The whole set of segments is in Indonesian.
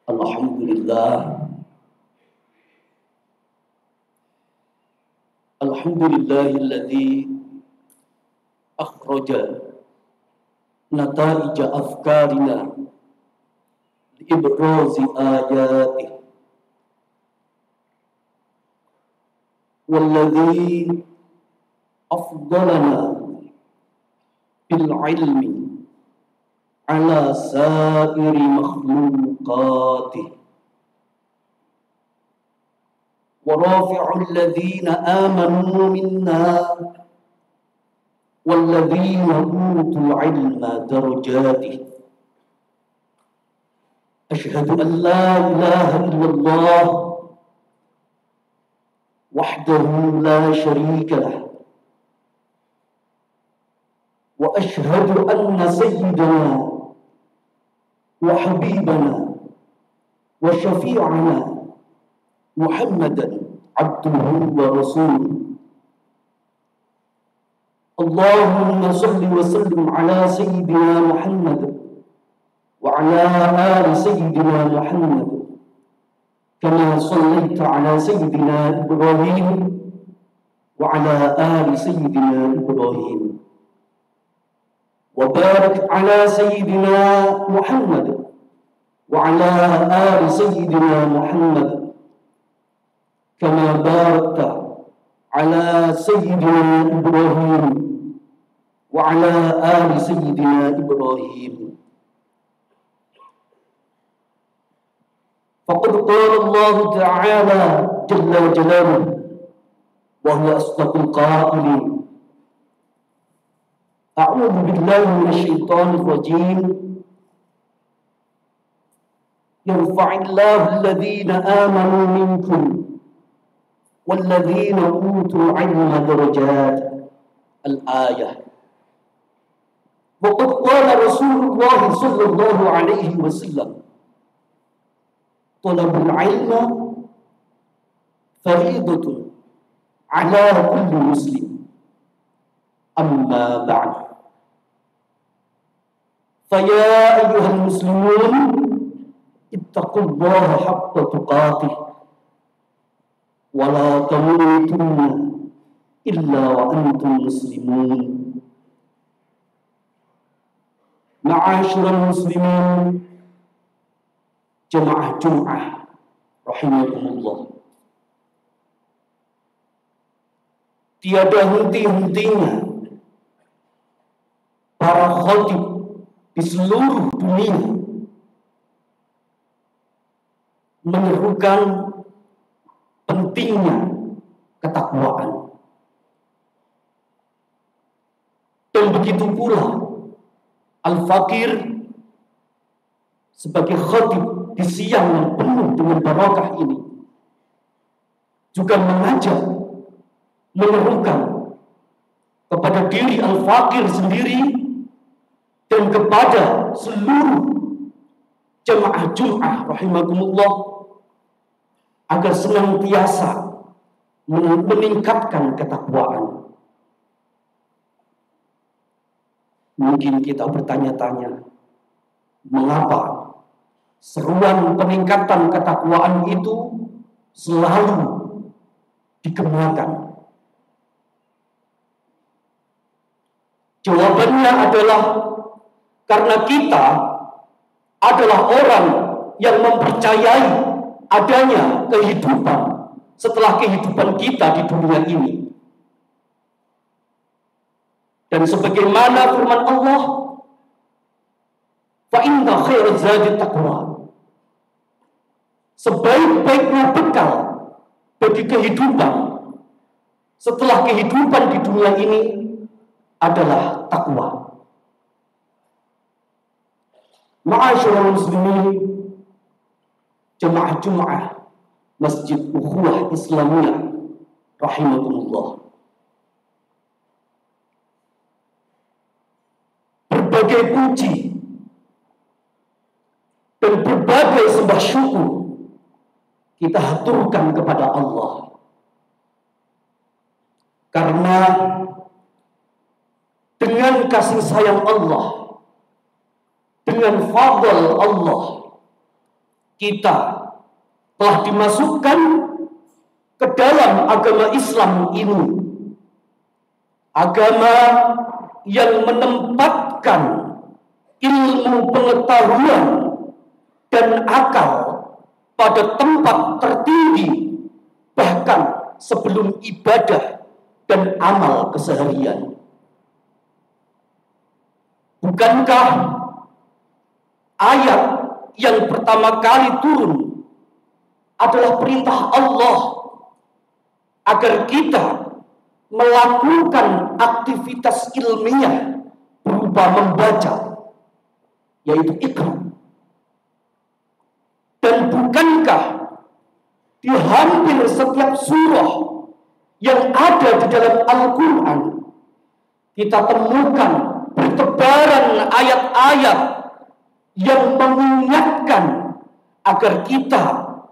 Alhamdulillah. Alhamdulillahilladzi akhraja nataija afkarina liibrazi ayatih walladzi afdalana bil ilmi ala sairi makhluqatih ورافع الذين آمنوا منا والذين أوتوا العلم درجات أشهد أن لا إله إلا الله وحده لا شريك له وأشهد أن سيدنا وحبيبنا وشفيعنا محمدا عبده ورسوله اللهم صل وسلم على سيدنا محمد وعلى آل سيدنا محمد كما صليت على سيدنا إبراهيم وعلى آل سيدنا إبراهيم وبارك على سيدنا محمد وعلى آل سيدنا محمد كما باركت على سيدنا إبراهيم وعلى آل سيدنا إبراهيم فقد قال الله تعالى جل جلاله وهو أصدق القائلين أعوذ بالله من الشيطان الرجيم يرفع الله الذين آمنوا منكم والذين أوتوا العلم درجات الآية وقد قال رسول الله صلى الله عليه وسلم طلب العلم فريضة على كل مسلم أما بعد فيا أيها المسلمون اتقوا الله حق تقاته ولا تموتن إلا وأنتم مسلمون معاشر المسلمين jemaah Jum'ah rahimahumullah. Tiada henti-hentinya para khatib di seluruh dunia menyerukan pentingnya ketakwaan. Dan begitu pula Al-Fakir sebagai khatib di siang yang penuh dengan barakah ini juga mengajak, menyerukan kepada diri Al-Fakir sendiri dan kepada seluruh jemaah Jum'ah rahimahumullah agar senantiasa meningkatkan ketakwaan. Mungkin kita bertanya-tanya, mengapa seruan peningkatan ketakwaan itu selalu dikemukakan? Jawabannya adalah karena kita adalah orang yang mempercayai adanya kehidupan setelah kehidupan kita di dunia ini. Dan sebagaimana firman Allah, fa inna khairaz zadi taqwa. Sebaik-baiknya bekal bagi kehidupan setelah kehidupan di dunia ini adalah takwa. Ma'asyiral muslimin, jemaah Jum'ah Masjid Ukhuwah Islamiyah rahimahumullah. Berbagai puji dan berbagai sembah syukur kita haturkan kepada Allah, karena dengan kasih sayang Allah, dengan fadl Allah, kita telah dimasukkan ke dalam agama Islam ini, agama yang menempatkan ilmu pengetahuan dan akal pada tempat tertinggi, bahkan sebelum ibadah dan amal keseharian. Bukankah ayat yang pertama kali turun adalah perintah Allah agar kita melakukan aktivitas ilmiah berupa membaca, yaitu Iqra. Dan bukankah di hampir setiap surah yang ada di dalam Al-Quran kita temukan bertebaran ayat-ayat yang mengingatkan agar kita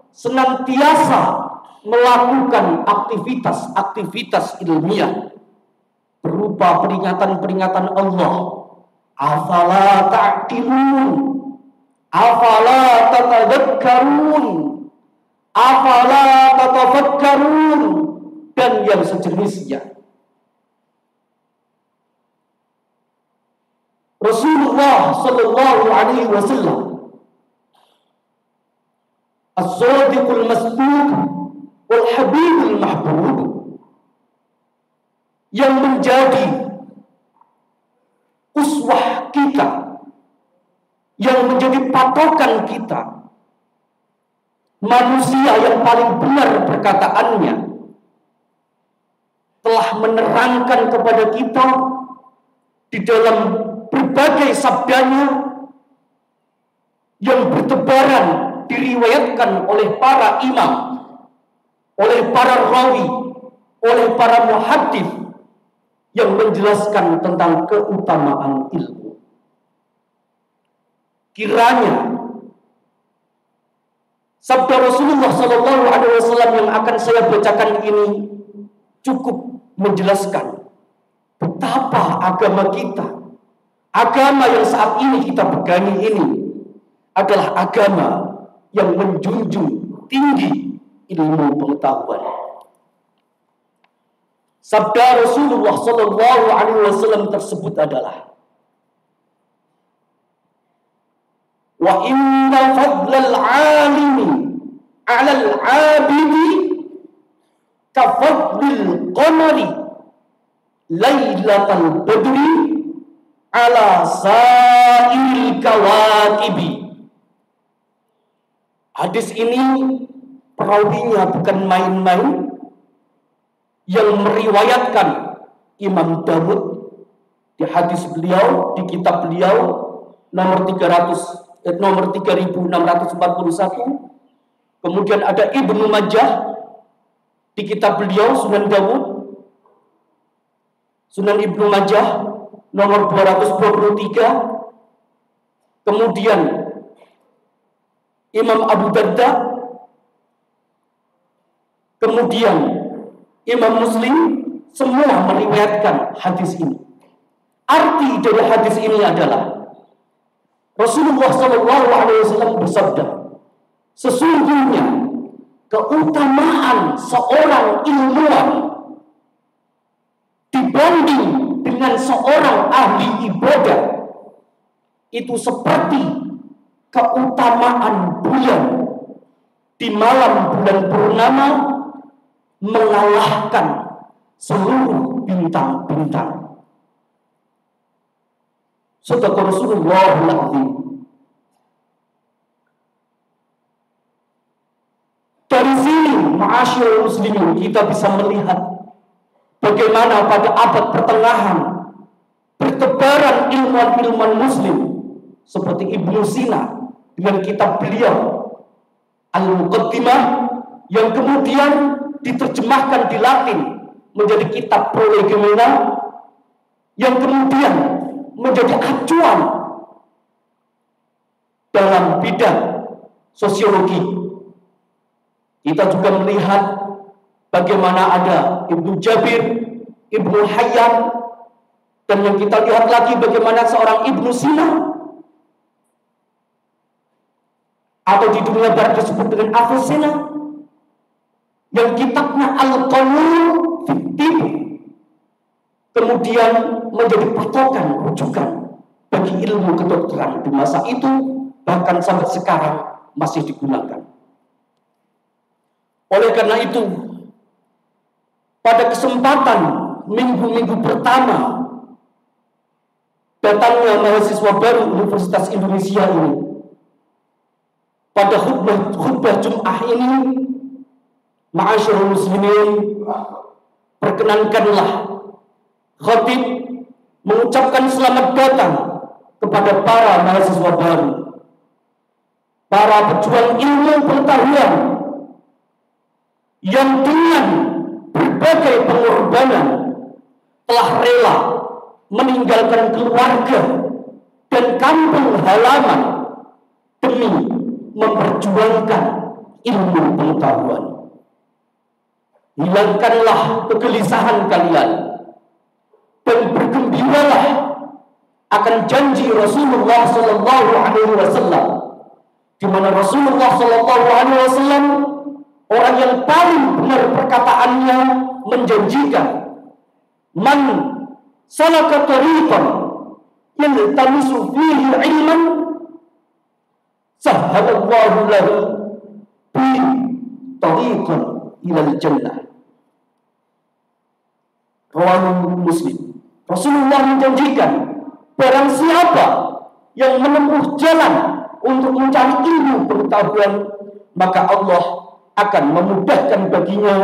senantiasa melakukan aktivitas-aktivitas ilmiah berupa peringatan-peringatan Allah. Afala ta'qilun, afala tatadzakkarun, afala tatafakkarun, dan yang sejenisnya. Rasulullah sallallahu alaihi wasallam, as-sadiqul masduq wal habibul mahbub, yang menjadi uswah kita, yang menjadi patokan kita, manusia yang paling benar perkataannya, telah menerangkan kepada kita di dalam berbagai sabdanya yang bertebaran diriwayatkan oleh para imam, oleh para rawi, oleh para muhaddits yang menjelaskan tentang keutamaan ilmu. Kiranya sabda Rasulullah SAW yang akan saya bacakan ini cukup menjelaskan betapa agama kita, agama yang saat ini kita pegangi ini adalah agama yang menjunjung tinggi ilmu pengetahuan. Sabda Rasulullah SAW tersebut adalah, wa inna fadlal alimi 'alal 'abidi ka fadlil qamari lailatal badri 'ala sa'iril kawakibi. Hadis ini perawinya bukan main-main, yang meriwayatkan Imam Dawud di hadis beliau, di kitab beliau nomor 3641. Kemudian ada Ibnu Majah di kitab beliau Sunan Dawud, Sunan Ibnu Majah nomor 223. Kemudian Imam Abu Darda, kemudian Imam Muslim, semua meriwayatkan hadis ini. Arti dari hadis ini adalah Rasulullah SAW bersabda, sesungguhnya keutamaan seorang ilmuwan dibanding dengan seorang ahli ibadah itu seperti keutamaan bulan di malam bulan purnama mengalahkan seluruh bintang-bintang. Sadaqah Rasulullah al-Azim. Dari sini, ma'asyiral muslimin, kita bisa melihat bagaimana pada abad pertengahan bertebaran ilmuwan-ilmuwan muslim seperti Ibnu Sina dengan kitab beliau Al-Muqaddimah, yang kemudian diterjemahkan di Latin menjadi kitab Prolegomena, yang kemudian menjadi acuan dalam bidang sosiologi. Kita juga melihat bagaimana ada Ibnu Jabir, Ibnu Hayyan, dan yang kita lihat lagi bagaimana seorang Ibnu Sina atau di dunia barat disebut dengan Avicenna, yang kitabnya Al-Qanun fiktif, kemudian menjadi patokan rujukan bagi ilmu kedokteran di masa itu, bahkan sampai sekarang masih digunakan. Oleh karena itu, pada kesempatan minggu-minggu pertama datangnya mahasiswa baru Universitas Indonesia ini, pada khutbah Jum'ah ini, ma'asyarul muslimin, perkenankanlah khatib mengucapkan selamat datang kepada para mahasiswa baru, para pejuang ilmu pengetahuan yang dengan berbagai pengorbanan telah rela meninggalkan keluarga dan kampung halaman demi memperjuangkan ilmu pengetahuan. Hilangkanlah kegelisahan kalian dan bergembiralah akan janji Rasulullah Sallallahu Alaihi Wasallam, di mana Rasulullah Sallallahu Alaihi Wasallam orang yang paling benar perkataannya menjanjikan, man salaka tariqan yaltamisu fihi ilman sahhalallahu lahu bi tariqan ilal jannah. Rawahu Muslim. Rasulullah menjanjikan, barang siapa yang menempuh jalan untuk mencari ilmu pengetahuan, maka Allah akan memudahkan baginya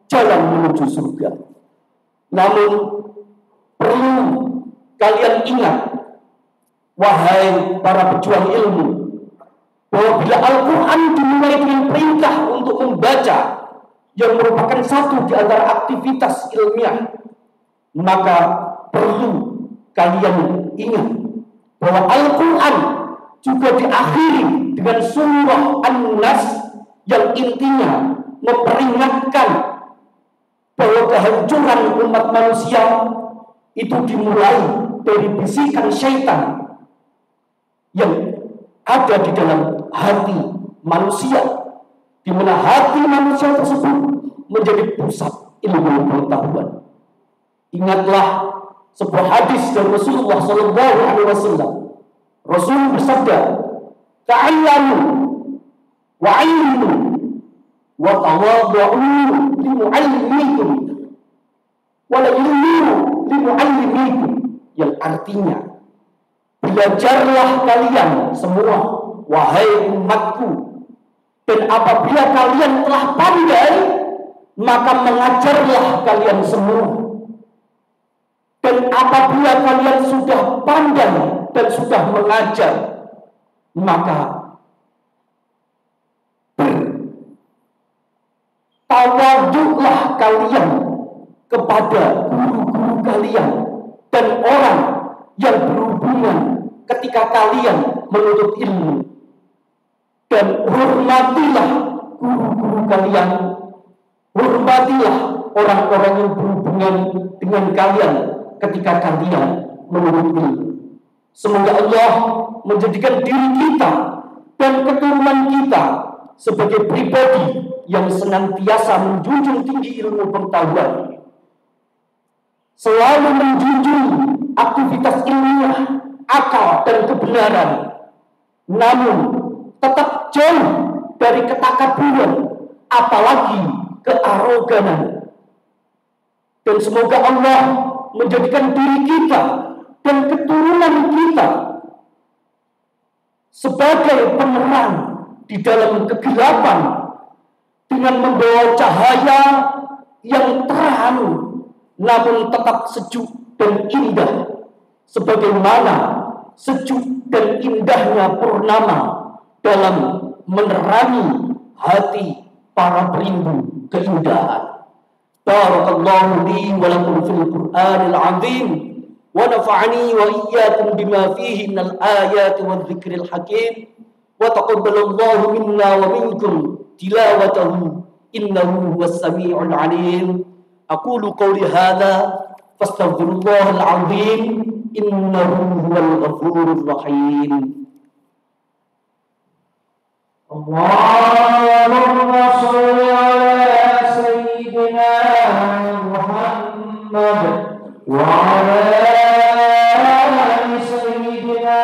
jalan menuju surga. Namun perlu kalian ingat, wahai para pejuang ilmu, bahwa bila Al-Quran dimulai dengan perintah untuk membaca, yang merupakan satu di antara aktivitas ilmiah, maka perlu kalian ingat bahwa Al-Quran juga diakhiri dengan surah An-Nas yang intinya memperingatkan bahwa kehancuran umat manusia itu dimulai dari bisikan syaitan yang ada di dalam hati manusia, di mana hati manusia tersebut menjadi pusat ilmu pengetahuan. Ingatlah sebuah hadis dari Rasulullah Sallallahu Alaihi Wasallam. Rasul bersabda, "Ta'allamu wa 'allimu wa tawaddu'u li mu'allimikum wa la yu'minu li mu'allimikum," yang artinya, belajarlah kalian semua, wahai umatku, dan apabila kalian telah pandai, maka mengajarlah kalian semua. Dan apabila kalian sudah pandai dan sudah mengajar, maka bertawaduklah kalian kepada guru-guru kalian dan orang yang berhubungan ketika kalian menuntut ilmu. Dan hormatilah guru-guru kalian, hormatilah orang-orang yang berhubungan dengan kalian ketika kalian menuntut ilmu. Semoga Allah menjadikan diri kita dan keturunan kita sebagai pribadi yang senantiasa menjunjung tinggi ilmu pengetahuan, selalu menjunjung aktivitas ilmiah, akal dan kebenaran, namun tetap jauh dari ketakaburan, apalagi kearoganan. Dan semoga Allah menjadikan diri kita dan keturunan kita sebagai penerang di dalam kegelapan, dengan membawa cahaya yang terang namun tetap sejuk dan indah, sebagaimana sejuk dan indahnya purnama dalam menerangi hati para perindu keindahan. Barakallahu li wa lakum fil Qur'anil 'azim wa nafa'ani wa iyyakum bima fihi minal ayati wadh-dhikril hakim wa taqabbalallahu minna wa minkum tilawatahu innahu huwas sami'ul 'alim. Aqulu qawli hadza fastaghfirullahal 'azim innahu huwal ghafurur rahim. اللهم صل على سيدنا محمد وعلى آل سيدنا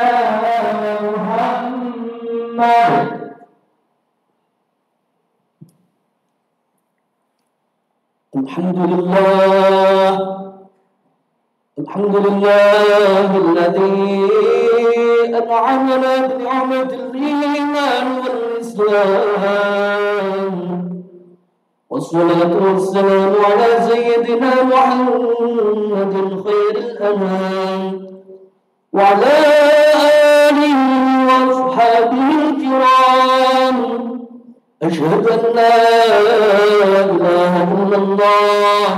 محمد. الحمد لله الذي أنعمنا بنعمة الإيمان والإسلام، والصلاة والسلام على سيدنا محمد خير الأنام وعلى آله وأصحابه الكرام. أشهد أن لا إله إلا الله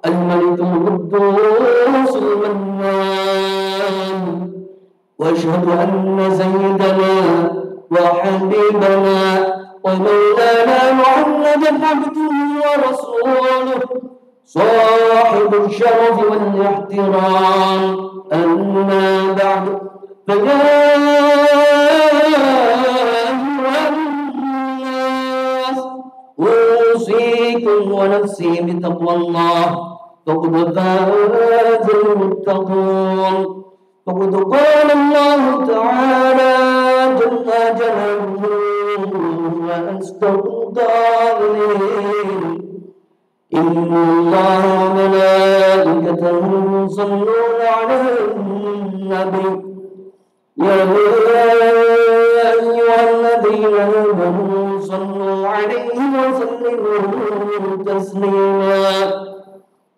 الملك القدوس المنان، وأشهد أن سيدنا وحبيبنا ومولانا محمدا عبده ورسوله صاحب الشرف والاحترام. أما بعد، فيا أوصيكم ونفسي بتقوى الله، فقد فاز المتقون. فقد قال الله تعالى جل جلاله وأصدق القائلين: إن الله وملائكته يصلون على النبي يا أيها الذين آمنوا صلوا عليه وسلموا تسليما.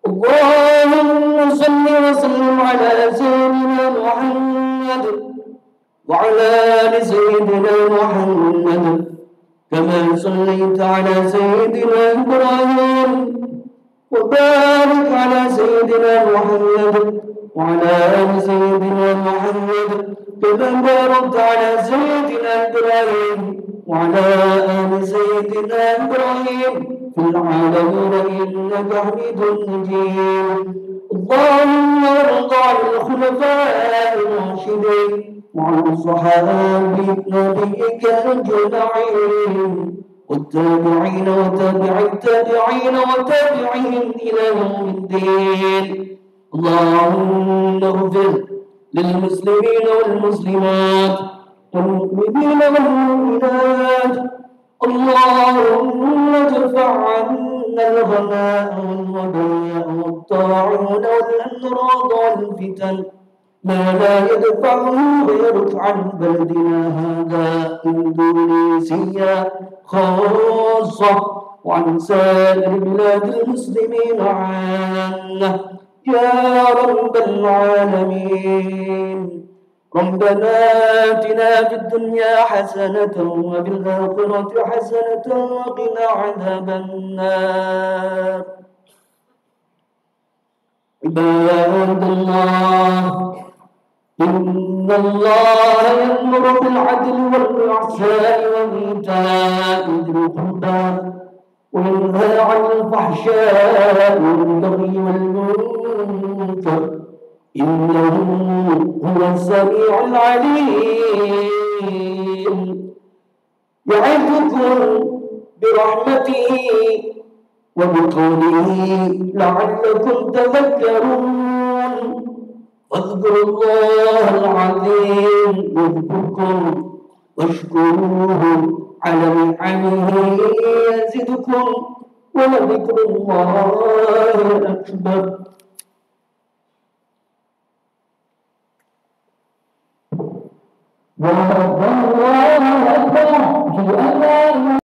اللهم صل وسلم على سيدنا محمد وعلى آل سيدنا محمد، كما صليت على سيدنا إبراهيم، وبارك على سيدنا محمد وعلى آل سيدنا محمد، كما باركت على سيدنا إبراهيم وعلى آل سيدنا إبراهيم في العالمين إنك حميد مجيد. اللهم ارض عن الخلفاء الراشدين وعن صحابة نبيك أجمعين، والتابعين وتابع التابعين وتابعهم إلى يوم الدين. اللهم اغفر للمسلمين والمسلمات والمؤمنين والمؤمنات. اللهم ادفع عنا الغلاء والوباء والطاعون والأمراض والفتن ما لا يدفعه غيرك عن بلدنا هذا إندونيسيا خاصة، وعن سائر بلاد المسلمين عامة يا رب العالمين. ربنا آتنا في الدنيا حسنة وفي الآخرة حسنة وقنا عذاب النار. عباد الله، إن الله يأمر بالعدل والإحسان وإيتاء ذي القربى وينهى عن الفحشاء والبغي والمنكر، إنه هو السميع العليم. يعظكم برحمته وبقوله لعلكم تذكرون. واذكروا الله العظيم يذكركم واشكروه على نعمه يزدكم ولذكر الله أكبر. Wow.